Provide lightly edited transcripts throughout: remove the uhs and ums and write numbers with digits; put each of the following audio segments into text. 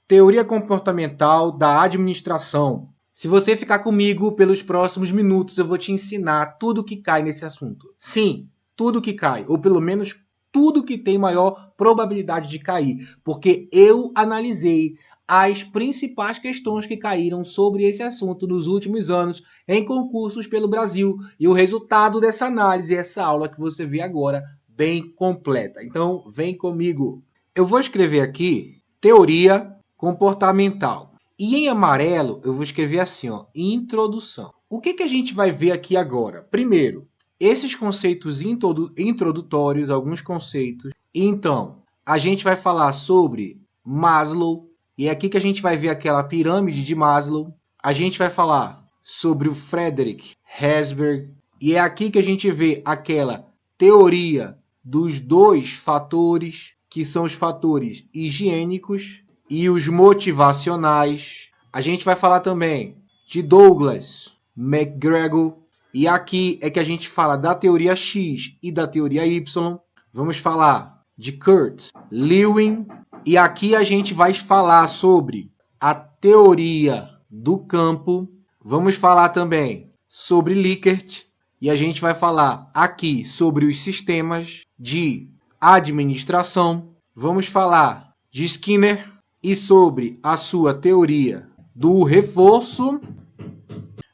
Teoria comportamental da administração. Se você ficar comigo pelos próximos minutos, eu vou te ensinar tudo que cai nesse assunto. Sim, tudo que cai, ou pelo menos tudo que tem maior probabilidade de cair, porque eu analisei as principais questões que caíram sobre esse assunto nos últimos anos em concursos pelo Brasil, e o resultado dessa análise é essa aula que você vê agora, bem completa. Então, vem comigo. Eu vou escrever aqui teoria comportamental. E em amarelo eu vou escrever assim, ó, introdução. O que a gente vai ver aqui agora? Primeiro, esses conceitos introdutórios, alguns conceitos. Então, a gente vai falar sobre Maslow, e é aqui que a gente vai ver aquela pirâmide de Maslow. A gente vai falar sobre o Frederick Herzberg, e é aqui que a gente vê aquela teoria dos dois fatores, que são os fatores higiênicos e os motivacionais. A gente vai falar também de Douglas McGregor, e aqui é que a gente fala da teoria X e da teoria Y. Vamos falar de Kurt Lewin, e aqui a gente vai falar sobre a teoria do campo. Vamos falar também sobre Likert, e a gente vai falar aqui sobre os sistemas de administração. Vamos falar de Skinner e sobre a sua teoria do reforço.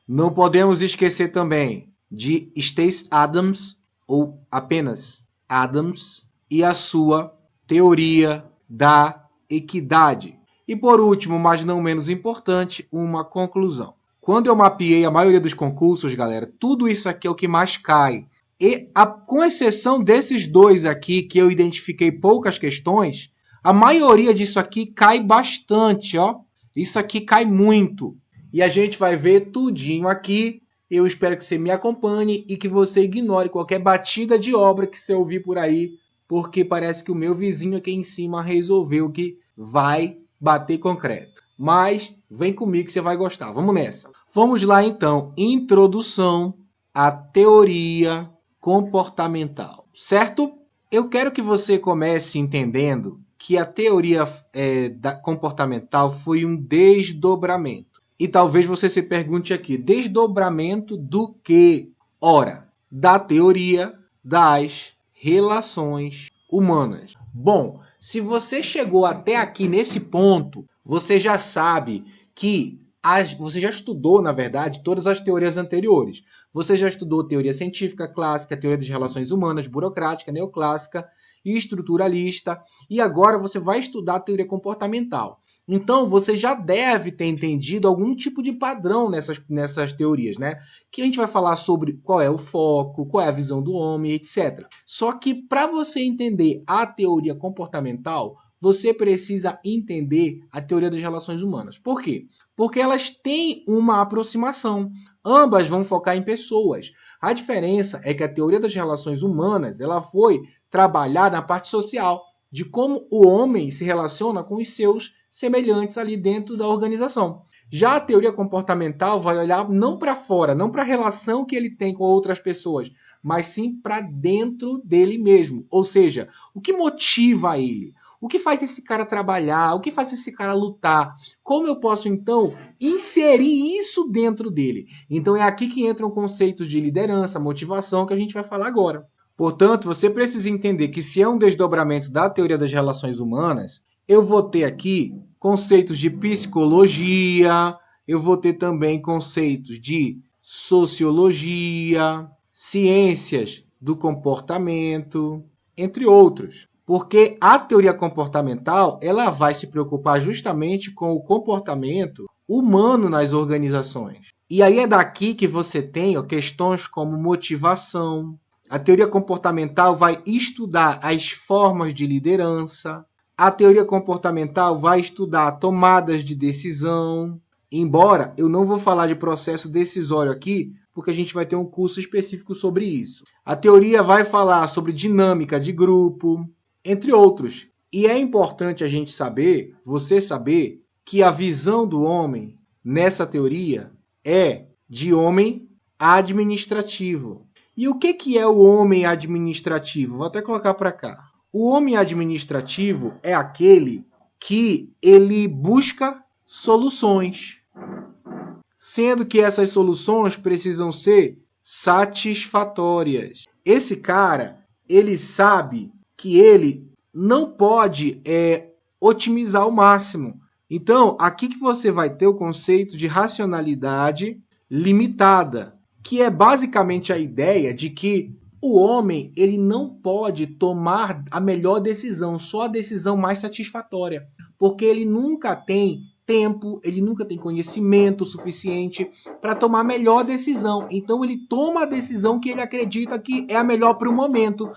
Não podemos esquecer também de Stacey Adams, ou apenas Adams, e a sua teoria da equidade. E por último, mas não menos importante, uma conclusão. Quando eu mapeei a maioria dos concursos, galera, tudo isso aqui é o que mais cai. E com exceção desses dois aqui, que eu identifiquei poucas questões, a maioria disso aqui cai bastante, ó. Isso aqui cai muito. E a gente vai ver tudinho aqui. Eu espero que você me acompanhe e que você ignore qualquer batida de obra que você ouvir por aí, porque parece que o meu vizinho aqui em cima resolveu que vai bater concreto. Mas vem comigo que você vai gostar. Vamos nessa. Vamos lá então. Introdução à teoria comportamental, certo? Eu quero que você comece entendendo que a teoria comportamental foi um desdobramento. E talvez você se pergunte aqui, desdobramento do quê? Ora, da teoria das relações humanas. Bom, se você chegou até aqui nesse ponto, você já sabe que você já estudou, na verdade, todas as teorias anteriores. Você já estudou teoria científica clássica, teoria das relações humanas, burocrática, neoclássica e estruturalista. E agora você vai estudar a teoria comportamental. Então, você já deve ter entendido algum tipo de padrão nessas teorias, né? Que a gente vai falar sobre qual é o foco, qual é a visão do homem, etc. Só que para você entender a teoria comportamental, você precisa entender a teoria das relações humanas. Por quê? Porque elas têm uma aproximação. Ambas vão focar em pessoas. A diferença é que a teoria das relações humanas ela foi trabalhada na parte social, de como o homem se relaciona com os seus semelhantes ali dentro da organização. Já a teoria comportamental vai olhar não para fora, não para a relação que ele tem com outras pessoas, mas sim para dentro dele mesmo. Ou seja, o que motiva ele? O que faz esse cara trabalhar? O que faz esse cara lutar? Como eu posso, então, inserir isso dentro dele? Então, é aqui que entram conceitos de liderança, motivação, que a gente vai falar agora. Portanto, você precisa entender que se é um desdobramento da teoria das relações humanas, eu vou ter aqui conceitos de psicologia, eu vou ter também conceitos de sociologia, ciências do comportamento, entre outros. Porque a teoria comportamental ela vai se preocupar justamente com o comportamento humano nas organizações. E aí é daqui que você tem questões como motivação. A teoria comportamental vai estudar as formas de liderança. A teoria comportamental vai estudar tomadas de decisão. Embora eu não vou falar de processo decisório aqui, porque a gente vai ter um curso específico sobre isso. A teoria vai falar sobre dinâmica de grupo, entre outros. E é importante a gente saber, você saber, que a visão do homem nessa teoria é de homem administrativo. E o que é o homem administrativo? Vou até colocar para cá. O homem administrativo é aquele que ele busca soluções, sendo que essas soluções precisam ser satisfatórias. Esse cara, ele sabe que ele não pode otimizar ao máximo. Então, aqui que você vai ter o conceito de racionalidade limitada, que é basicamente a ideia de que o homem ele não pode tomar a melhor decisão, só a decisão mais satisfatória, porque ele nunca tem tempo, ele nunca tem conhecimento suficiente para tomar a melhor decisão. Então ele toma a decisão que ele acredita que é a melhor para o momento,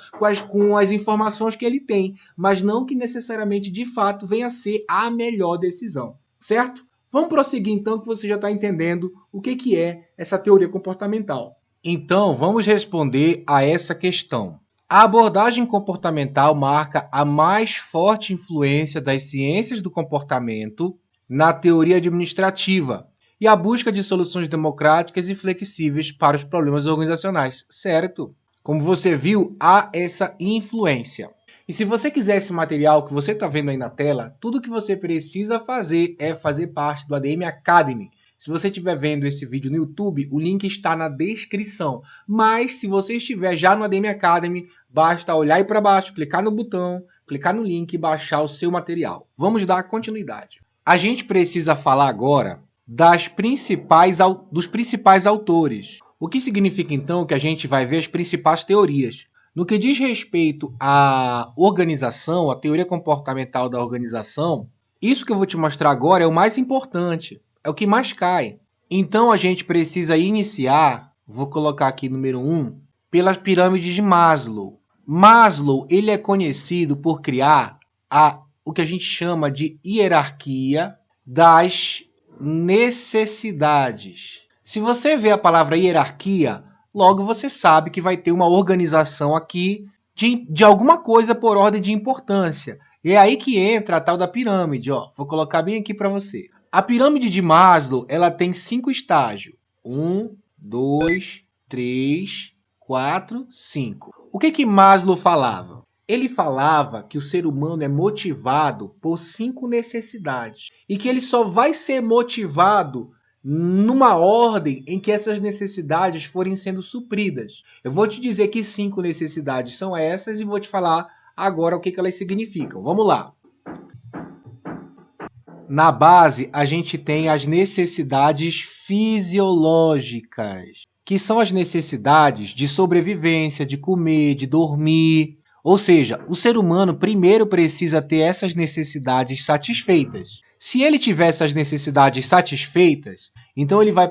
com as informações que ele tem, mas não que necessariamente de fato venha a ser a melhor decisão, certo? Vamos prosseguir então, que você já está entendendo o que é essa teoria comportamental. Então, vamos responder a essa questão. A abordagem comportamental marca a mais forte influência das ciências do comportamento na teoria administrativa e a busca de soluções democráticas e flexíveis para os problemas organizacionais, certo? Como você viu, há essa influência. E se você quiser esse material que você está vendo aí na tela, tudo que você precisa fazer é fazer parte do ADM Academy. Se você estiver vendo esse vídeo no YouTube, o link está na descrição. Mas se você estiver já no ADM Academy, basta olhar aí para baixo, clicar no botão, clicar no link e baixar o seu material. Vamos dar continuidade. A gente precisa falar agora dos principais autores. O que significa então que a gente vai ver as principais teorias. No que diz respeito à organização, à teoria comportamental da organização, isso que eu vou te mostrar agora é o mais importante. É o que mais cai. Então a gente precisa iniciar, vou colocar aqui número 1, pelas pirâmides de Maslow. Maslow, ele é conhecido por criar o que a gente chama de hierarquia das necessidades. Se você vê a palavra hierarquia, logo você sabe que vai ter uma organização aqui de alguma coisa por ordem de importância. E é aí que entra a tal da pirâmide. Ó. Vou colocar bem aqui para você. A pirâmide de Maslow, ela tem 5 estágios. 1, 2, 3, 4, 5. O que Maslow falava? Ele falava que o ser humano é motivado por 5 necessidades. E que ele só vai ser motivado numa ordem em que essas necessidades forem sendo supridas. Eu vou te dizer que 5 necessidades são essas e vou te falar agora o que elas significam. Vamos lá. Na base, a gente tem as necessidades fisiológicas, que são as necessidades de sobrevivência, de comer, de dormir. Ou seja, o ser humano primeiro precisa ter essas necessidades satisfeitas. Se ele tiver essas necessidades satisfeitas, então ele vai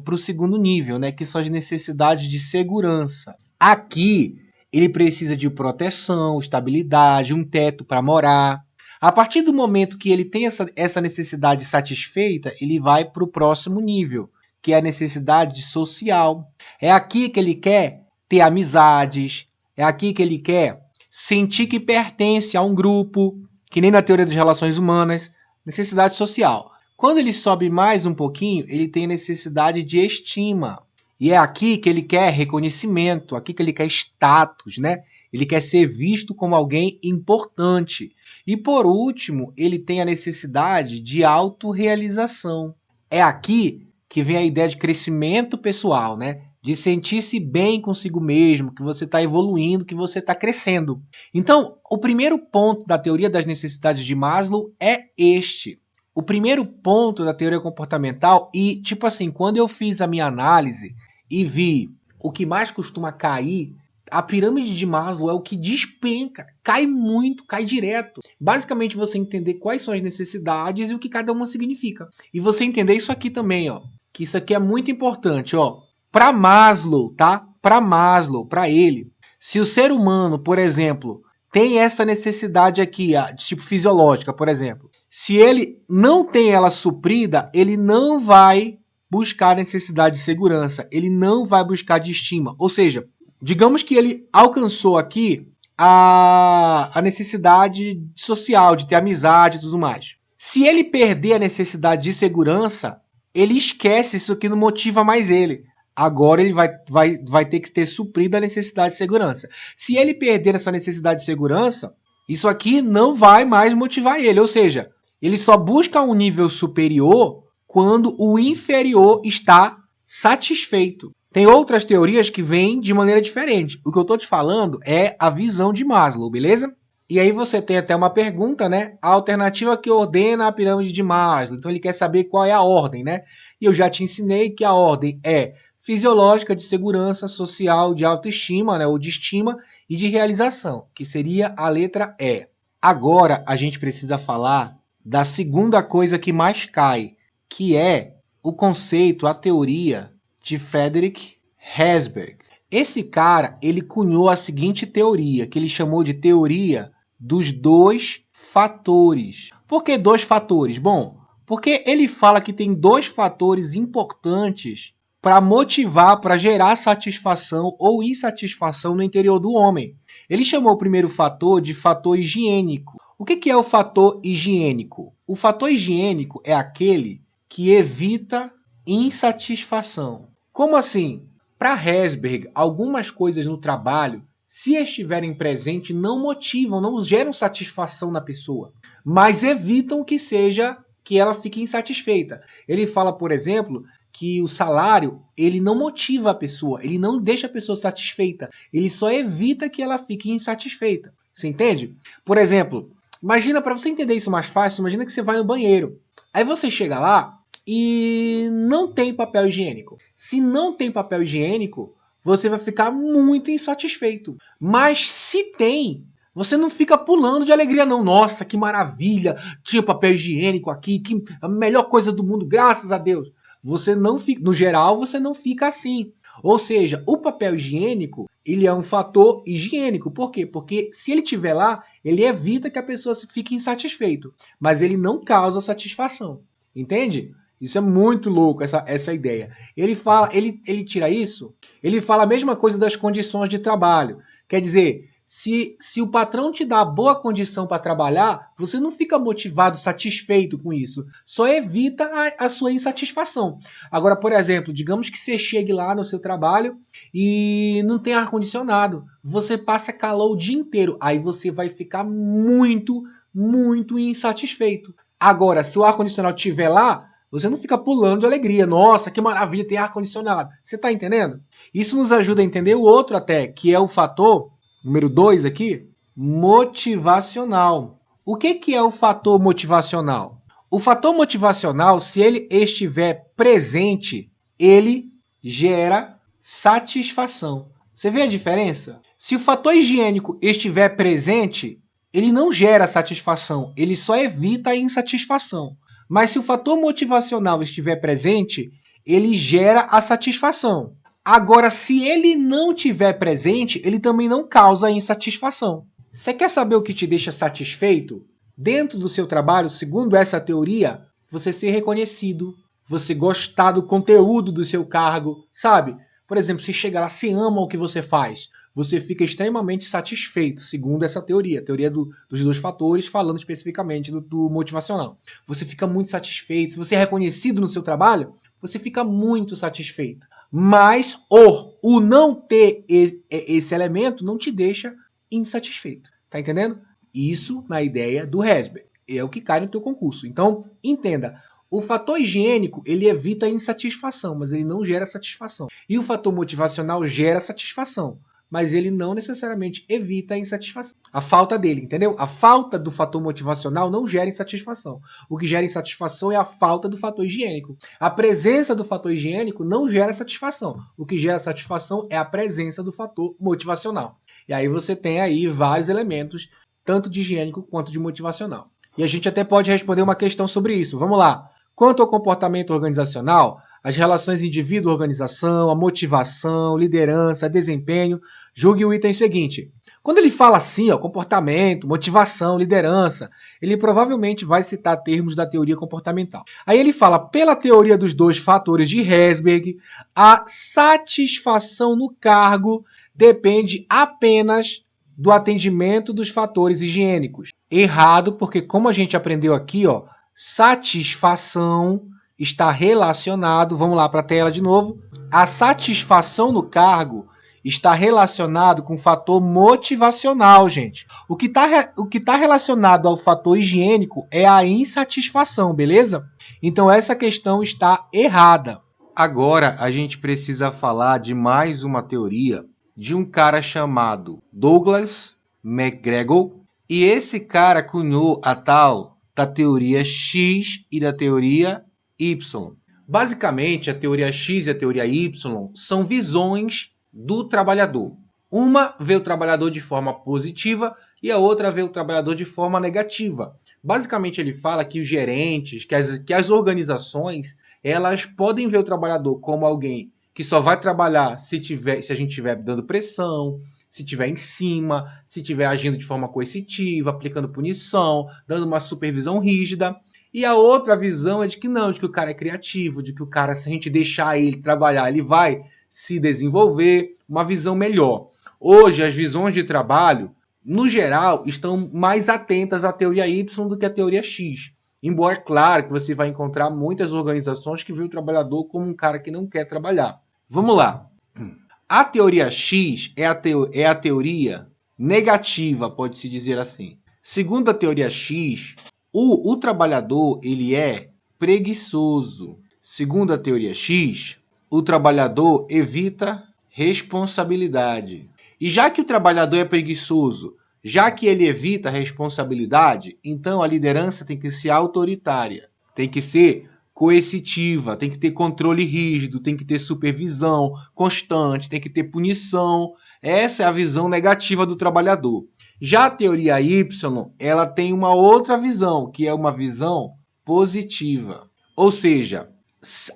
para o segundo nível, né, que são as necessidades de segurança. Aqui, ele precisa de proteção, estabilidade, um teto para morar. A partir do momento que ele tem essa necessidade satisfeita, ele vai para o próximo nível, que é a necessidade social. É aqui que ele quer ter amizades, é aqui que ele quer sentir que pertence a um grupo, que nem na teoria das relações humanas, necessidade social. Quando ele sobe mais um pouquinho, ele tem necessidade de estima. E é aqui que ele quer reconhecimento, aqui que ele quer status, né? Ele quer ser visto como alguém importante. E por último, ele tem a necessidade de autorrealização. É aqui que vem a ideia de crescimento pessoal, né? De sentir-se bem consigo mesmo, que você está evoluindo, que você está crescendo. Então, o primeiro ponto da teoria das necessidades de Maslow é este. O primeiro ponto da teoria comportamental, e tipo assim, quando eu fiz a minha análise e vi o que mais costuma cair, a pirâmide de Maslow é o que despenca, cai muito, cai direto. Basicamente você entender quais são as necessidades e o que cada uma significa. E você entender isso aqui também, ó, que isso aqui é muito importante, ó. Para Maslow, tá? Para Maslow, para ele, se o ser humano, por exemplo, tem essa necessidade aqui, de tipo fisiológica, por exemplo, se ele não tem ela suprida, ele não vai buscar necessidade de segurança, ele não vai buscar de estima. Ou seja, digamos que ele alcançou aqui a necessidade social, de ter amizade e tudo mais. Se ele perder a necessidade de segurança, ele esquece, isso aqui não motiva mais ele. Agora ele vai ter que ter suprido a necessidade de segurança. Se ele perder essa necessidade de segurança, Isso aqui não vai mais motivar ele, ou seja, ele só busca um nível superior quando o inferior está satisfeito. Tem outras teorias que vêm de maneira diferente. O que eu estou te falando é a visão de Maslow, beleza? E aí você tem até uma pergunta, né? A alternativa que ordena a pirâmide de Maslow. Então ele quer saber qual é a ordem, né? E eu já te ensinei que a ordem é fisiológica, de segurança, social, de autoestima, né? Ou de estima e de realização, que seria a letra E. Agora a gente precisa falar da segunda coisa que mais cai, que é o conceito, a teoria de Frederick Herzberg. Esse cara, ele cunhou a seguinte teoria, que ele chamou de teoria dos dois fatores. Por que dois fatores? Bom, porque ele fala que tem dois fatores importantes para motivar, para gerar satisfação ou insatisfação no interior do homem. Ele chamou o primeiro fator de fator higiênico. O que é o fator higiênico? O fator higiênico é aquele que evita insatisfação. Como assim? Para Herzberg, algumas coisas no trabalho, se estiverem presentes, não motivam, não geram satisfação na pessoa, mas evitam que ela fique insatisfeita. Ele fala, por exemplo, que o salário, ele não motiva a pessoa, ele não deixa a pessoa satisfeita, ele só evita que ela fique insatisfeita. Você entende? Por exemplo, imagina, para você entender isso mais fácil, imagina que você vai no banheiro. Aí você chega lá e não tem papel higiênico. Se não tem papel higiênico, você vai ficar muito insatisfeito. Mas se tem, você não fica pulando de alegria não. Nossa, que maravilha, tinha papel higiênico aqui, que a melhor coisa do mundo, graças a Deus. Você não fica, no geral, você não fica assim. Ou seja, o papel higiênico, ele é um fator higiênico. Por quê? Porque se ele estiver lá, ele evita que a pessoa fique insatisfeita, mas ele não causa satisfação. Entende? Isso é muito louco, essa ideia. Ele fala, ele tira isso, ele fala a mesma coisa das condições de trabalho. Quer dizer, se o patrão te dá boa condição para trabalhar, você não fica motivado, satisfeito com isso. Só evita a sua insatisfação. Agora, por exemplo, digamos que você chegue lá no seu trabalho e não tem ar-condicionado. Você passa calor o dia inteiro. Aí você vai ficar muito, muito insatisfeito. Agora, se o ar-condicionado estiver lá, você não fica pulando de alegria. Nossa, que maravilha, tem ar-condicionado. Você está entendendo? Isso nos ajuda a entender o outro até, que é o fator, número 2 aqui, motivacional. O que é o fator motivacional? O fator motivacional, se ele estiver presente, ele gera satisfação. Você vê a diferença? Se o fator higiênico estiver presente, ele não gera satisfação, ele só evita a insatisfação. Mas se o fator motivacional estiver presente, ele gera a satisfação. Agora, se ele não estiver presente, ele também não causa insatisfação. Você quer saber o que te deixa satisfeito? Dentro do seu trabalho, segundo essa teoria, você ser reconhecido, você gostar do conteúdo do seu cargo, sabe? Por exemplo, se chega lá, você ama o que você faz, você fica extremamente satisfeito, segundo essa teoria, a teoria dos dois fatores, falando especificamente do motivacional. Você fica muito satisfeito, se você é reconhecido no seu trabalho, você fica muito satisfeito. Mas o não ter esse elemento não te deixa insatisfeito. Tá entendendo? Isso na ideia do Herzberg. É o que cai no teu concurso. Então, entenda. O fator higiênico, ele evita a insatisfação, mas ele não gera satisfação. E o fator motivacional gera satisfação, mas ele não necessariamente evita a insatisfação. A falta dele, entendeu? A falta do fator motivacional não gera insatisfação. O que gera insatisfação é a falta do fator higiênico. A presença do fator higiênico não gera satisfação. O que gera satisfação é a presença do fator motivacional. E aí você tem aí vários elementos, tanto de higiênico quanto de motivacional. E a gente até pode responder uma questão sobre isso. Vamos lá. Quanto ao comportamento organizacional, as relações indivíduo-organização, a motivação, liderança, desempenho, julgue o item seguinte. Quando ele fala assim, comportamento, motivação, liderança, ele provavelmente vai citar termos da teoria comportamental. Aí ele fala, pela teoria dos dois fatores de Herzberg, a satisfação no cargo depende apenas do atendimento dos fatores higiênicos. Errado, porque como a gente aprendeu aqui, satisfação está relacionado, vamos lá para a tela de novo, a satisfação no cargo está relacionado com o fator motivacional, gente. O que tá relacionado ao fator higiênico é a insatisfação, beleza? Então essa questão está errada. Agora a gente precisa falar de mais uma teoria de um cara chamado Douglas McGregor. E esse cara cunhou a tal da teoria X e da teoria Y. Basicamente, a teoria X e a teoria Y são visões do trabalhador. Uma vê o trabalhador de forma positiva e a outra vê o trabalhador de forma negativa. Basicamente, ele fala que os gerentes, que as organizações, elas podem ver o trabalhador como alguém que só vai trabalhar se a gente estiver dando pressão, se estiver em cima, se estiver agindo de forma coercitiva, aplicando punição, dando uma supervisão rígida. E a outra visão é de que não, de que o cara é criativo, de que o cara, se a gente deixar ele trabalhar, ele vai se desenvolver, uma visão melhor. Hoje, as visões de trabalho, no geral, estão mais atentas à teoria Y do que à teoria X. Embora, claro, que você vai encontrar muitas organizações que veem o trabalhador como um cara que não quer trabalhar. Vamos lá. A teoria X é a teoria negativa, pode-se dizer assim. Segundo a teoria X, o trabalhador ele é preguiçoso. Segundo a teoria X, o trabalhador evita responsabilidade. E já que o trabalhador é preguiçoso, já que ele evita responsabilidade, então a liderança tem que ser autoritária, tem que ser coercitiva, tem que ter controle rígido, tem que ter supervisão constante, tem que ter punição. Essa é a visão negativa do trabalhador. Já a teoria Y, ela tem uma outra visão, que é uma visão positiva. Ou seja,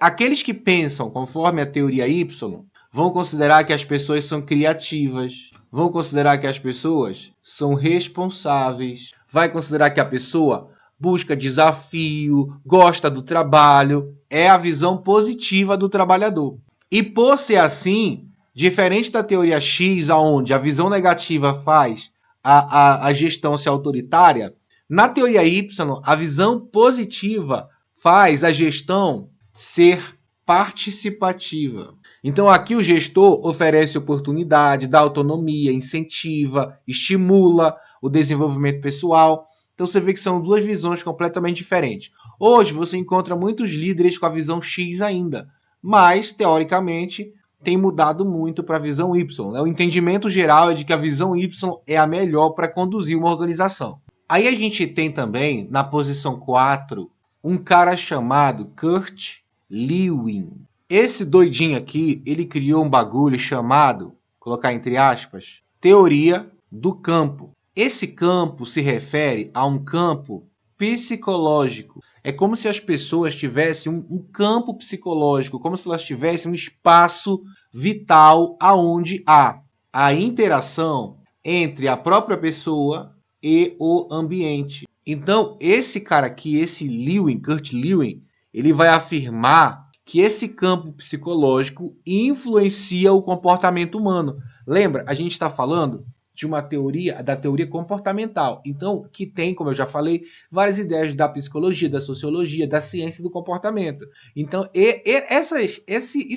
aqueles que pensam conforme a teoria Y vão considerar que as pessoas são criativas, vão considerar que as pessoas são responsáveis, vai considerar que a pessoa busca desafio, gosta do trabalho, é a visão positiva do trabalhador. E por ser assim, diferente da teoria X, onde a visão negativa faz a gestão ser autoritária, na teoria Y, a visão positiva faz a gestão ser participativa. Então aqui o gestor oferece oportunidade, dá autonomia, incentiva, estimula o desenvolvimento pessoal. Então você vê que são duas visões completamente diferentes. Hoje você encontra muitos líderes com a visão X ainda, mas teoricamente tem mudado muito para a visão Y. Né? O entendimento geral é de que a visão Y é a melhor para conduzir uma organização. Aí a gente tem também, na posição 4, um cara chamado Kurt Lewin. Esse doidinho aqui, ele criou um bagulho chamado, colocar entre aspas, teoria do campo. Esse campo se refere a um campo psicológico. É como se as pessoas tivessem um campo psicológico, como se elas tivessem um espaço vital aonde há a interação entre a própria pessoa e o ambiente. Então, esse cara aqui, esse Lewin, Kurt Lewin, ele vai afirmar que esse campo psicológico influencia o comportamento humano. Lembra, a gente está falando de uma teoria, da teoria comportamental. Então, que tem, como eu já falei, várias ideias da psicologia, da sociologia, da ciência do comportamento. Então, isso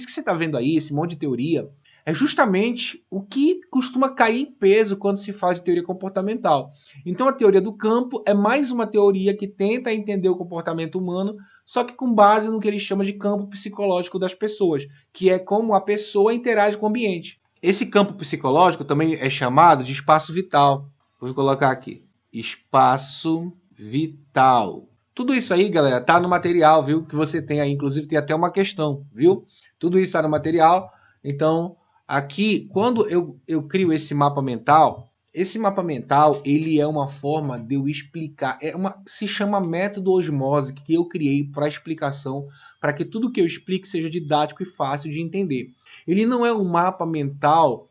que você está vendo aí, esse monte de teoria, é justamente o que costuma cair em peso quando se fala de teoria comportamental. Então, a teoria do campo é mais uma teoria que tenta entender o comportamento humano, só que com base no que ele chama de campo psicológico das pessoas, que é como a pessoa interage com o ambiente. Esse campo psicológico também é chamado de espaço vital. Vou colocar aqui. Espaço vital. Tudo isso aí, galera, tá no material, viu? Que você tem aí. Inclusive, tem até uma questão, viu? Tudo isso tá no material. Então, aqui, quando eu crio esse mapa mental, ele é uma forma de eu explicar. Se chama método osmose, que eu criei para explicação, para que tudo que eu explique seja didático e fácil de entender. Ele não é um mapa mental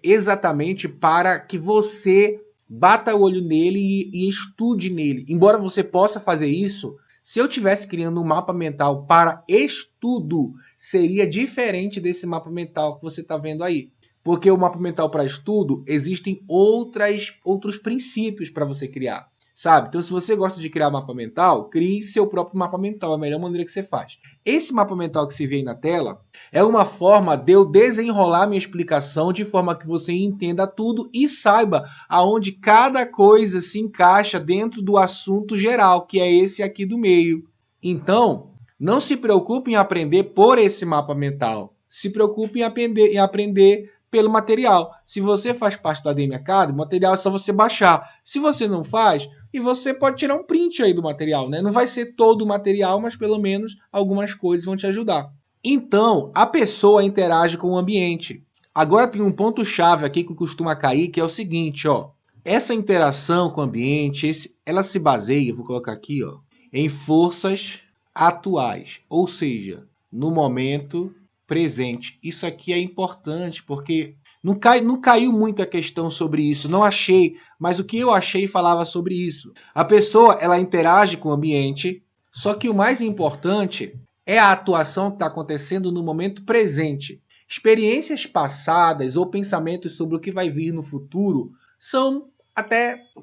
exatamente para que você bata o olho nele e estude nele. Embora você possa fazer isso, se eu estivesse criando um mapa mental para estudo, seria diferente desse mapa mental que você está vendo aí. Porque o mapa mental para estudo, existem outros princípios para você criar. sabe? Então, se você gosta de criar mapa mental, crie seu próprio mapa mental, é a melhor maneira que você faz. Esse mapa mental que você vê aí na tela é uma forma de eu desenrolar minha explicação de forma que você entenda tudo e saiba aonde cada coisa se encaixa dentro do assunto geral, que é esse aqui do meio. Então, não se preocupe em aprender por esse mapa mental. Se preocupe em aprender pelo material. Se você faz parte do ADM Academy, o material é só você baixar. Se você não faz, e você pode tirar um print aí do material, né? Não vai ser todo o material, mas pelo menos algumas coisas vão te ajudar. Então, a pessoa interage com o ambiente. Agora tem um ponto-chave aqui que costuma cair, que é o seguinte, ó. Essa interação com o ambiente, ela se baseia, vou colocar aqui, ó, em forças atuais, ou seja, no momento presente. Isso aqui é importante porque não caiu muito a questão sobre isso, não achei, mas o que eu achei falava sobre isso. A pessoa, ela interage com o ambiente, só que o mais importante é a atuação que está acontecendo no momento presente. Experiências passadas ou pensamentos sobre o que vai vir no futuro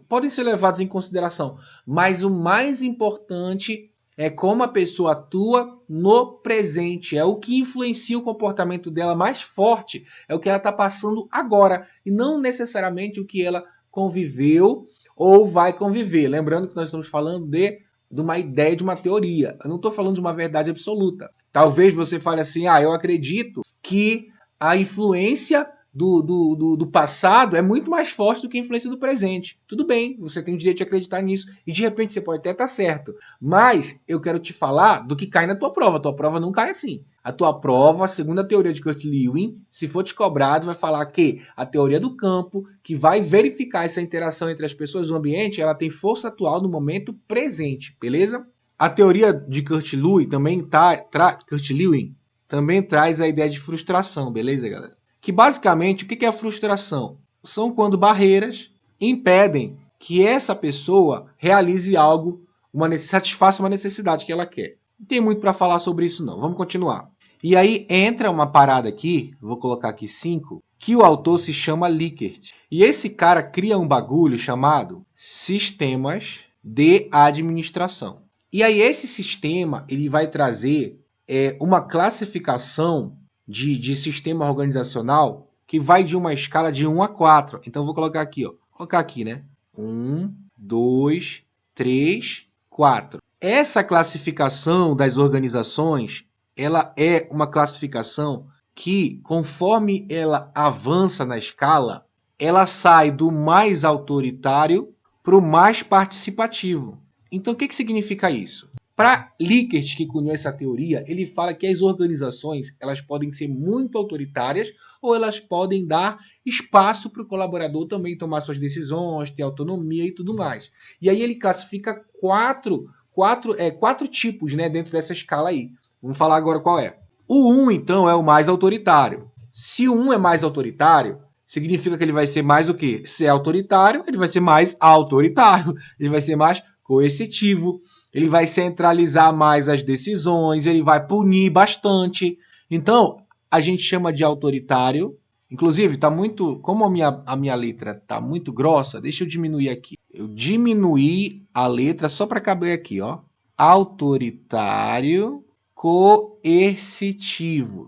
podem ser levados em consideração, mas o mais importante é como a pessoa atua no presente. É o que influencia o comportamento dela mais forte. É o que ela está passando agora. E não necessariamente o que ela conviveu ou vai conviver. Lembrando que nós estamos falando de uma ideia, de uma teoria. Eu não estou falando de uma verdade absoluta. Talvez você fale assim, eu acredito que a influência do passado é muito mais forte do que a influência do presente. Tudo bem, você tem o direito de acreditar nisso. E de repente você pode até estar certo. Mas eu quero te falar do que cai na tua prova. A tua prova não cai assim. A tua prova, segundo a teoria de Kurt Lewin, se for te cobrado, vai falar que a teoria do campo, que vai verificar essa interação entre as pessoas e o ambiente, ela tem força atual no momento presente, beleza? A teoria de Kurt Lewin também traz a ideia de frustração, beleza, galera? Que basicamente, o que é a frustração? São quando barreiras impedem que essa pessoa realize algo, satisfaça uma necessidade que ela quer. Não tem muito para falar sobre isso não, vamos continuar. E aí entra uma parada aqui, vou colocar aqui 5, que o autor se chama Likert. E esse cara cria um bagulho chamado sistemas de administração. E aí esse sistema, ele vai trazer uma classificação de sistema organizacional que vai de uma escala de 1 a 4. Então, vou colocar aqui, ó. Vou colocar aqui, né? 1, 2, 3, 4. Essa classificação das organizações, ela é uma classificação que, conforme ela avança na escala, ela sai do mais autoritário para o mais participativo. Então, o que significa isso? Para Likert, que cunhou essa teoria, ele fala que as organizações elas podem ser muito autoritárias ou elas podem dar espaço para o colaborador também tomar suas decisões, ter autonomia e tudo mais. E aí ele classifica quatro tipos, né, dentro dessa escala aí. Vamos falar agora qual é. O 1, então, é o mais autoritário. Se o 1 é mais autoritário, significa que ele vai ser mais o quê? Se é autoritário, ele vai ser mais autoritário, ele vai ser mais coercitivo, ele vai centralizar mais as decisões, ele vai punir bastante. Então, a gente chama de autoritário. Inclusive, tá muito, como a minha letra tá muito grossa, deixa eu diminuir aqui. Eu diminuí a letra só para caber aqui, ó. Autoritário coercitivo,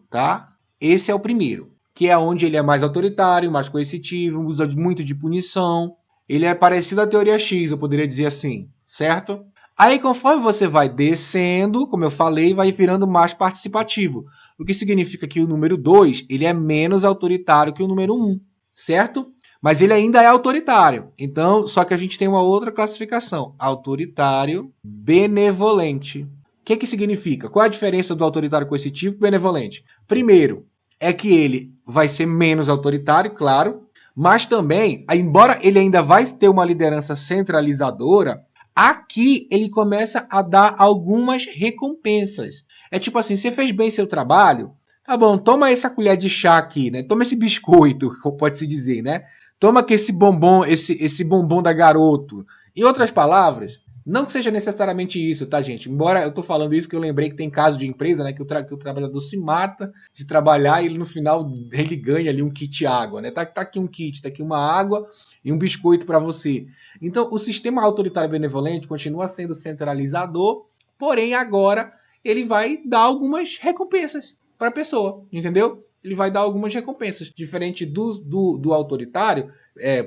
tá? Esse é o primeiro, que é onde ele é mais autoritário, mais coercitivo, usa muito de punição. Ele é parecido à teoria X, eu poderia dizer assim, certo? Aí, conforme você vai descendo, como eu falei, vai virando mais participativo. O que significa que o número 2 ele é menos autoritário que o número 1, certo? Mas ele ainda é autoritário. Então, só que a gente tem uma outra classificação. Autoritário benevolente. O que significa? Qual é a diferença do autoritário coercitivo e benevolente? Primeiro, é que ele vai ser menos autoritário, claro, mas também, embora ele ainda vai ter uma liderança centralizadora, aqui ele começa a dar algumas recompensas. É tipo assim, você fez bem seu trabalho, tá bom, toma essa colher de chá aqui, né? Toma esse biscoito, pode-se dizer, né? Toma aqui esse bombom, esse bombom da garoto. Em outras palavras, Não que seja necessariamente isso, tá, gente? Embora eu tô falando isso, que eu lembrei que tem caso de empresa, né, que que o trabalhador se mata de trabalhar e ele, no final ele ganha ali um kit água, né? Tá aqui um kit, tá aqui uma água e um biscoito para você. Então, o sistema autoritário benevolente continua sendo centralizador, porém agora ele vai dar algumas recompensas para a pessoa, entendeu? Ele vai dar algumas recompensas, diferente do autoritário,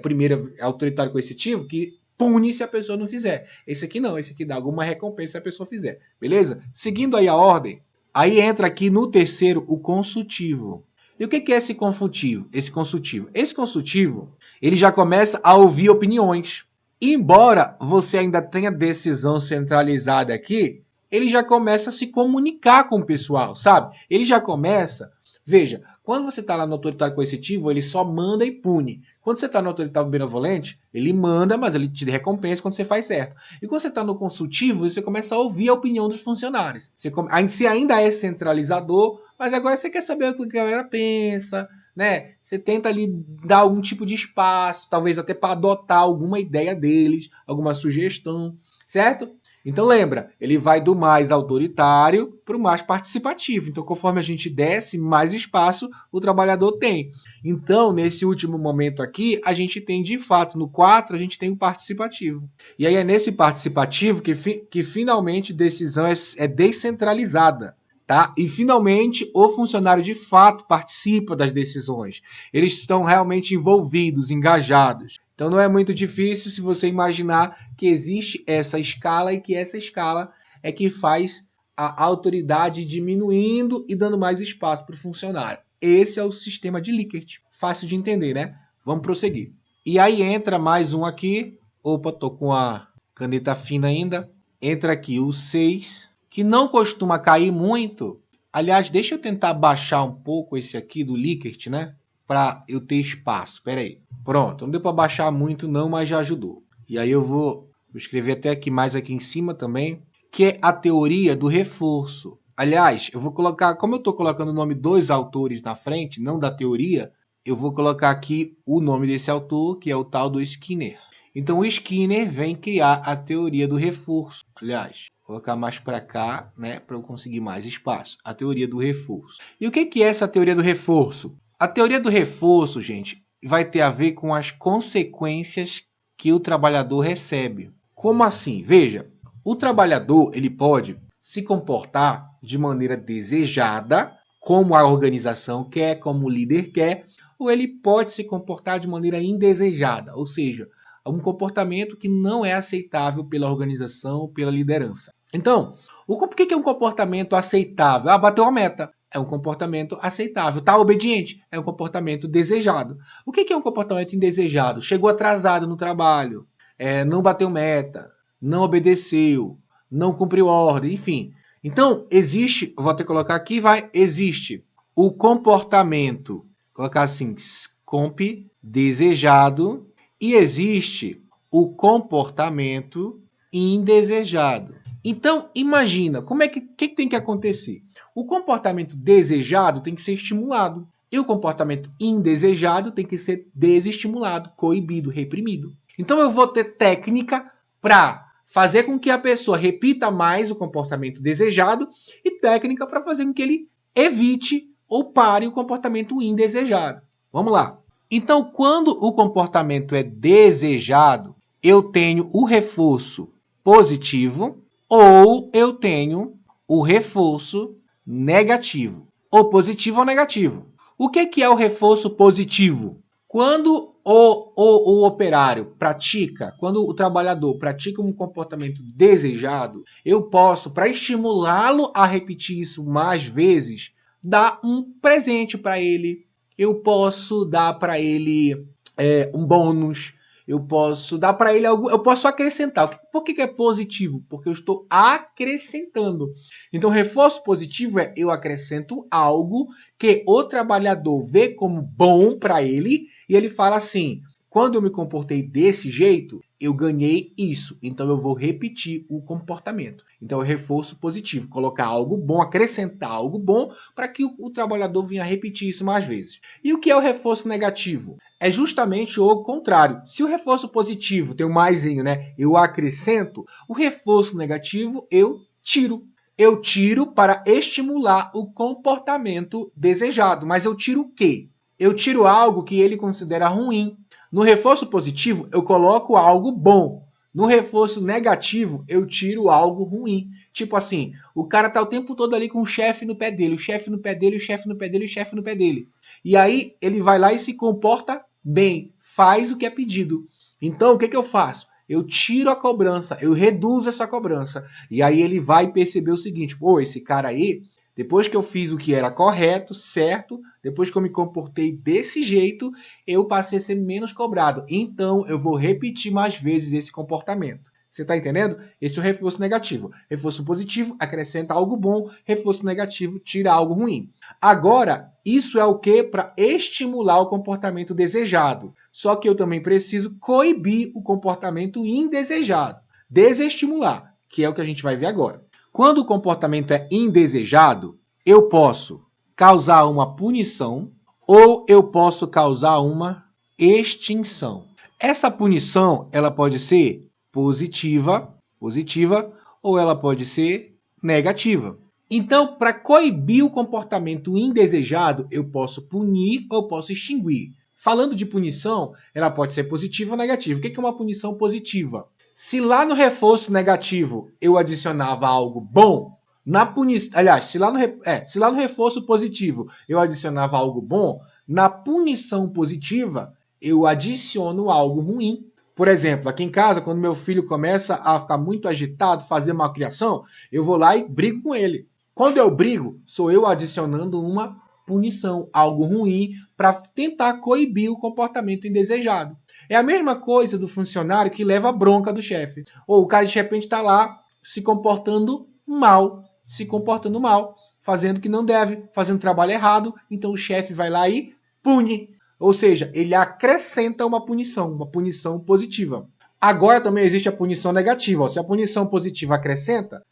primeiro autoritário coercitivo, que pune se a pessoa não fizer. Esse aqui não, esse aqui dá alguma recompensa se a pessoa fizer. Beleza? Seguindo aí a ordem, aí entra aqui no terceiro o consultivo. E o que é esse consultivo? Esse consultivo, ele já começa a ouvir opiniões. Embora você ainda tenha decisão centralizada aqui, ele já começa a se comunicar com o pessoal, sabe? Ele já começa... Veja, quando você está lá no autoritário coercitivo, ele só manda e pune. Quando você está no autoritário benevolente, ele manda, mas ele te recompensa quando você faz certo. E quando você está no consultivo, você começa a ouvir a opinião dos funcionários. Você ainda é centralizador, mas agora você quer saber o que a galera pensa, né? Você tenta ali dar algum tipo de espaço, talvez até para adotar alguma ideia deles, alguma sugestão, certo? Então lembra, ele vai do mais autoritário para o mais participativo. Então, conforme a gente desce, mais espaço o trabalhador tem. Então, nesse último momento aqui, a gente tem de fato, no 4, a gente tem o participativo. E aí é nesse participativo que finalmente decisão é descentralizada. Tá? E finalmente o funcionário de fato participa das decisões. Eles estão realmente envolvidos, engajados. Então não é muito difícil se você imaginar que existe essa escala e que essa escala é que faz a autoridade diminuindo e dando mais espaço para o funcionário. Esse é o sistema de Likert. Fácil de entender, né? Vamos prosseguir. E aí entra mais um aqui. Opa, tô com a caneta fina ainda. Entra aqui o 6, que não costuma cair muito. Aliás, deixa eu tentar baixar um pouco esse aqui do Likert, né? Para eu ter espaço. Espera aí. Pronto, não deu para baixar muito não, mas já ajudou. E aí eu vou escrever até aqui mais aqui em cima também, que é a teoria do reforço. Aliás, eu vou colocar, como eu estou colocando o nome dos autores na frente, não da teoria, eu vou colocar aqui o nome desse autor, que é o tal do Skinner. Então o Skinner vem criar a teoria do reforço. Aliás, vou colocar mais para cá, né, para eu conseguir mais espaço. A teoria do reforço. E o que é essa teoria do reforço? A teoria do reforço, gente, vai ter a ver com as consequências que o trabalhador recebe. Como assim? Veja, o trabalhador ele pode se comportar de maneira desejada, como a organização quer, como o líder quer, ou ele pode se comportar de maneira indesejada, ou seja, um comportamento que não é aceitável pela organização, pela liderança. Então, o que é um comportamento aceitável? Ah, bateu a meta. É um comportamento aceitável. Tá obediente? É um comportamento desejado. O que é um comportamento indesejado? Chegou atrasado no trabalho, não bateu meta, não obedeceu, não cumpriu ordem, enfim. Então, existe, vou até colocar aqui, existe o comportamento, colocar assim, comp, desejado, e existe o comportamento indesejado. Então, imagina, como é que tem que acontecer? O comportamento desejado tem que ser estimulado. E o comportamento indesejado tem que ser desestimulado, coibido, reprimido. Então, eu vou ter técnica para fazer com que a pessoa repita mais o comportamento desejado e técnica para fazer com que ele evite ou pare o comportamento indesejado. Vamos lá. Então, quando o comportamento é desejado, eu tenho o reforço positivo ou eu tenho o reforço negativo. Ou positivo ou negativo. O que é o reforço positivo? Quando o operário pratica, quando o trabalhador pratica um comportamento desejado, eu posso, para estimulá-lo a repetir isso mais vezes, dar um presente para ele. Eu posso dar para ele um bônus. Eu posso dar para ele algo, eu posso acrescentar. Por que é positivo? Porque eu estou acrescentando. Então, reforço positivo é eu acrescento algo que o trabalhador vê como bom para ele e ele fala assim: Quando eu me comportei desse jeito, eu ganhei isso. Então, eu vou repetir o comportamento. Então, é reforço positivo. Colocar algo bom, acrescentar algo bom para que o trabalhador venha repetir isso mais vezes. E o que é o reforço negativo? É justamente o contrário. Se o reforço positivo tem um maisinho, né? Eu acrescento. O reforço negativo, eu tiro. Eu tiro para estimular o comportamento desejado. Mas eu tiro o quê? Eu tiro algo que ele considera ruim. No reforço positivo, eu coloco algo bom. No reforço negativo, eu tiro algo ruim. Tipo assim, o cara tá o tempo todo ali com o chefe no pé dele, o chefe no pé dele, o chefe no pé dele, o chefe no pé dele. E aí, ele vai lá e se comporta bem, faz o que é pedido. Então, o que eu faço? Eu tiro a cobrança, eu reduzo essa cobrança. E aí ele vai perceber o seguinte, pô, esse cara aí, depois que eu fiz o que era correto, certo, depois que eu me comportei desse jeito, eu passei a ser menos cobrado. Então, eu vou repetir mais vezes esse comportamento. Você está entendendo? Esse é o reforço negativo. Reforço positivo, acrescenta algo bom. Reforço negativo, tira algo ruim. Agora, isso é o que? Para estimular o comportamento desejado. Só que eu também preciso coibir o comportamento indesejado. Desestimular, que é o que a gente vai ver agora. Quando o comportamento é indesejado, eu posso causar uma punição ou eu posso causar uma extinção. Essa punição, ela pode ser positiva, ou ela pode ser negativa. Então, para coibir o comportamento indesejado, eu posso punir ou posso extinguir. Falando de punição, ela pode ser positiva ou negativa. O que é uma punição positiva? Se lá no reforço negativo eu adicionava algo bom, na punição, aliás, se lá no reforço positivo eu adicionava algo bom, na punição positiva eu adiciono algo ruim. Por exemplo, aqui em casa, quando meu filho começa a ficar muito agitado, fazer malcriação, eu vou lá e brigo com ele. Quando eu brigo, sou eu adicionando uma punição, algo ruim, para tentar coibir o comportamento indesejado. É a mesma coisa do funcionário que leva a bronca do chefe. Ou o cara de repente está lá se comportando mal, fazendo o que não deve, fazendo trabalho errado, então o chefe vai lá e pune. Ou seja, ele acrescenta uma punição positiva. Agora também existe a punição negativa. Se a punição positiva acrescenta,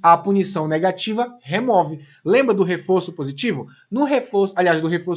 a punição negativa remove. Lembra do reforço positivo? Do reforço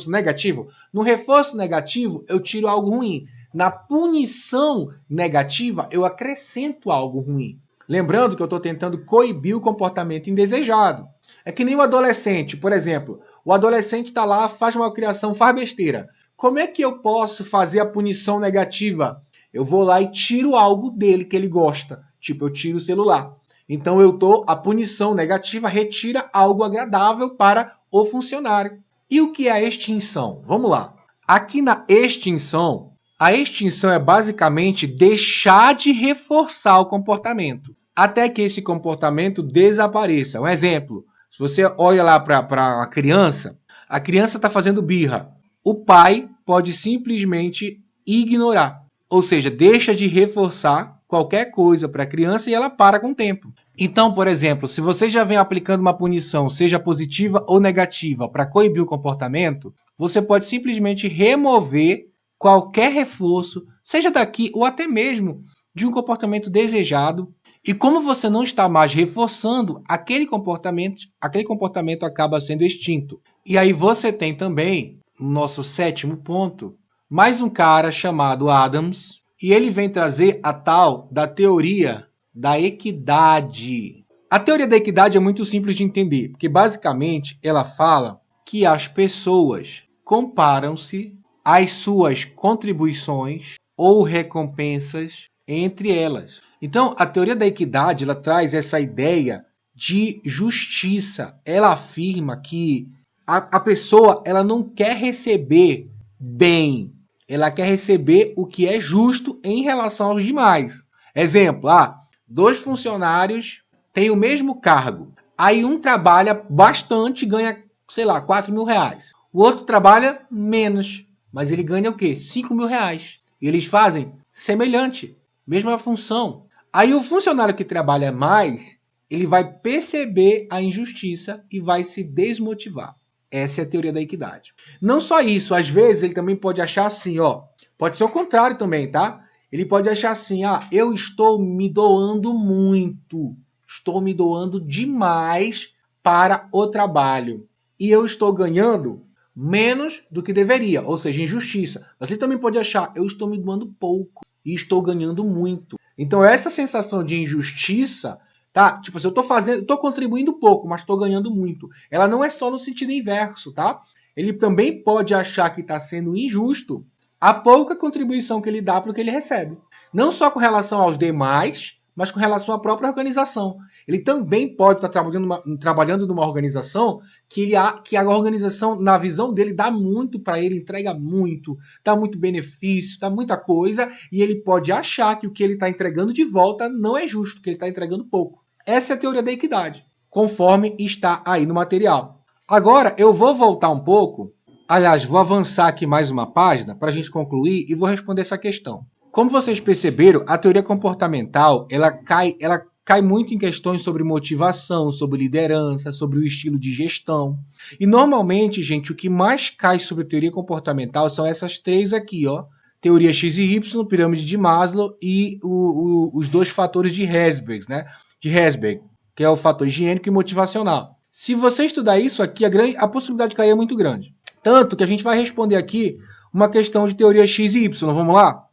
negativo? No reforço negativo, eu tiro algo ruim. Na punição negativa, eu acrescento algo ruim. Lembrando que eu estou tentando coibir o comportamento indesejado. É que nem o adolescente, por exemplo. O adolescente está lá, faz malcriação, faz besteira. Como é que eu posso fazer a punição negativa? Eu vou lá e tiro algo dele que ele gosta. Tipo, eu tiro o celular. Então, a punição negativa retira algo agradável para o funcionário. E o que é a extinção? Vamos lá. Aqui na extinção, a extinção é basicamente deixar de reforçar o comportamento, até que esse comportamento desapareça. Um exemplo, se você olha lá para a criança está fazendo birra. O pai pode simplesmente ignorar, ou seja, deixa de reforçar qualquer coisa para a criança e ela para com o tempo. Então, por exemplo, se você já vem aplicando uma punição, seja positiva ou negativa, para coibir o comportamento, você pode simplesmente remover qualquer reforço, seja daqui ou até mesmo de um comportamento desejado. E como você não está mais reforçando, aquele comportamento acaba sendo extinto. E aí você tem também, no nosso sétimo ponto, mais um cara chamado Adams, e ele vem trazer a tal da teoria da equidade. A teoria da equidade é muito simples de entender, porque basicamente ela fala que as pessoas comparam-se às suas contribuições ou recompensas entre elas. Então, a teoria da equidade ela traz essa ideia de justiça. Ela afirma que a pessoa ela não quer receber bem, ela quer receber o que é justo em relação aos demais. Exemplo, dois funcionários têm o mesmo cargo. Aí um trabalha bastante, ganha, sei lá, 4 mil reais. O outro trabalha menos, mas ele ganha o quê? 5 mil reais. E eles fazem semelhante, mesma função. Aí o funcionário que trabalha mais, ele vai perceber a injustiça e vai se desmotivar. Essa é a teoria da equidade. Não só isso, às vezes ele também pode achar assim, Pode ser o contrário também, tá? Ele pode achar assim, eu estou me doando muito, estou me doando demais para o trabalho e eu estou ganhando menos do que deveria, ou seja, injustiça. Mas ele também pode achar, eu estou me doando pouco e estou ganhando muito. Então essa sensação de injustiça, tá? Tipo assim, estou contribuindo pouco, mas estou ganhando muito. Ela não é só no sentido inverso, tá? Ele também pode achar que está sendo injusto a pouca contribuição que ele dá para o que ele recebe. Não só com relação aos demais, mas com relação à própria organização. Ele também pode estar trabalhando numa organização que a organização, na visão dele, dá muito para ele, entrega muito, dá muito benefício, dá muita coisa, e ele pode achar que o que ele está entregando de volta não é justo, que ele está entregando pouco. Essa é a teoria da equidade, conforme está aí no material. Agora, eu vou voltar um pouco. Aliás, vou avançar aqui mais uma página para a gente concluir e vou responder essa questão. Como vocês perceberam, a teoria comportamental ela cai muito em questões sobre motivação, sobre liderança, sobre o estilo de gestão. E normalmente, gente, o que mais cai sobre a teoria comportamental são essas três aqui, ó. Teoria X e Y, pirâmide de Maslow e os dois fatores de Herzberg, né? De Herzberg, que é o fator higiênico e motivacional. Se você estudar isso aqui, a possibilidade de cair é muito grande. Tanto que a gente vai responder aqui uma questão de teoria X e Y. Vamos lá?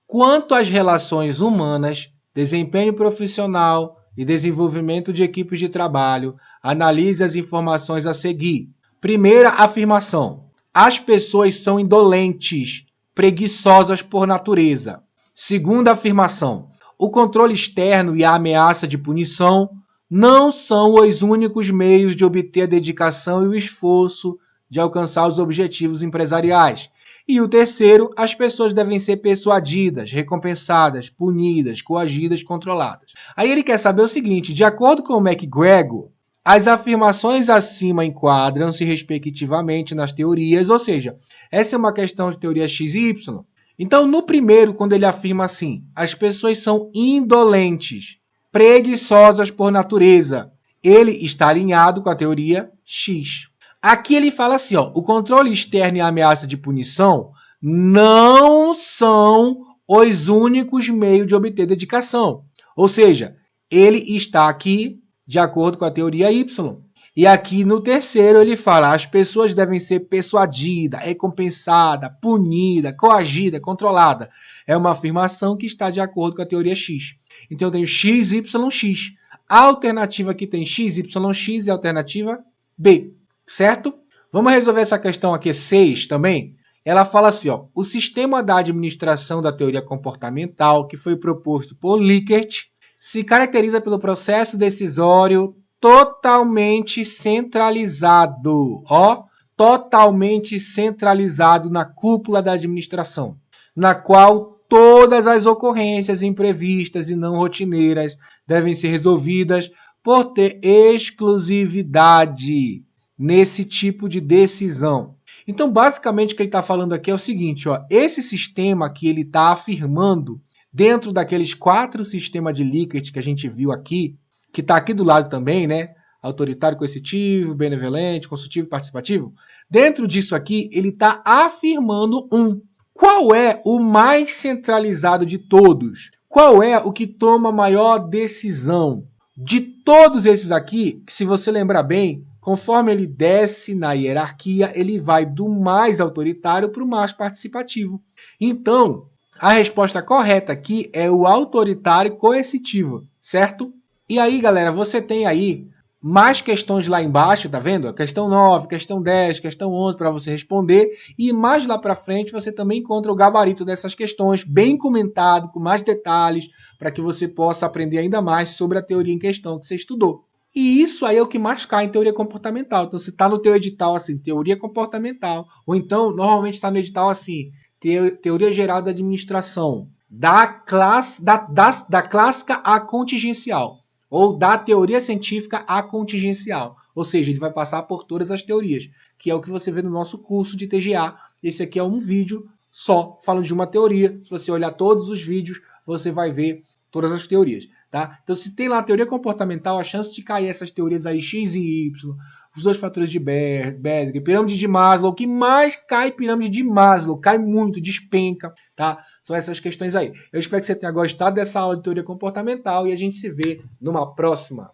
Quanto às relações humanas, desempenho profissional e desenvolvimento de equipes de trabalho, analise as informações a seguir. Primeira afirmação: as pessoas são indolentes, preguiçosas por natureza. Segunda afirmação: o controle externo e a ameaça de punição não são os únicos meios de obter a dedicação e o esforço de alcançar os objetivos empresariais. E o terceiro, as pessoas devem ser persuadidas, recompensadas, punidas, coagidas, controladas. Aí ele quer saber o seguinte: de acordo com o McGregor, as afirmações acima enquadram-se respectivamente nas teorias, ou seja, essa é uma questão de teoria X e Y. Então, no primeiro, quando ele afirma assim, as pessoas são indolentes, preguiçosas por natureza, ele está alinhado com a teoria X. Aqui ele fala assim, o controle externo e a ameaça de punição não são os únicos meios de obter dedicação. Ou seja, ele está aqui de acordo com a teoria Y. E aqui no terceiro ele fala, as pessoas devem ser persuadidas, recompensadas, punidas, coagidas, controladas. É uma afirmação que está de acordo com a teoria X. Então eu tenho X, Y, X. A alternativa que tem X, Y, X é a alternativa B. Certo? Vamos resolver essa questão aqui 6 também. Ela fala assim, o sistema da administração da teoria comportamental, que foi proposto por Likert, se caracteriza pelo processo decisório totalmente centralizado, totalmente centralizado na cúpula da administração, na qual todas as ocorrências imprevistas e não rotineiras devem ser resolvidas por ter exclusividade nesse tipo de decisão. Então, basicamente, o que ele está falando aqui é o seguinte, esse sistema que ele está afirmando dentro daqueles 4 sistemas de Likert que a gente viu aqui, que está aqui do lado também, né? Autoritário, coercitivo, benevolente, consultivo e participativo. Dentro disso aqui, ele está afirmando qual é o mais centralizado de todos? Qual é o que toma a maior decisão? De todos esses aqui, se você lembrar bem, conforme ele desce na hierarquia, ele vai do mais autoritário para o mais participativo. Então, a resposta correta aqui é o autoritário coercitivo, certo? E aí, galera, você tem aí mais questões lá embaixo, tá vendo? Questão 9, questão 10, questão 11 para você responder. E mais lá para frente você também encontra o gabarito dessas questões, bem comentado, com mais detalhes, para que você possa aprender ainda mais sobre a teoria em questão que você estudou. E isso aí é o que mais cai em teoria comportamental. Então, se está no teu edital assim, teoria comportamental, ou então, normalmente está no edital assim, teoria geral da administração, da clássica à contingencial, ou da teoria científica à contingencial. Ou seja, ele vai passar por todas as teorias, que é o que você vê no nosso curso de TGA. Esse aqui é um vídeo só falando de uma teoria. Se você olhar todos os vídeos, você vai ver todas as teorias. Tá? Então, se tem lá a teoria comportamental, a chance de cair essas teorias aí, X e Y, os 2 fatores de Bessel, pirâmide de Maslow. O que mais cai? Pirâmide de Maslow. Cai muito, despenca, tá? São essas questões aí. Eu espero que você tenha gostado dessa aula de teoria comportamental e a gente se vê numa próxima.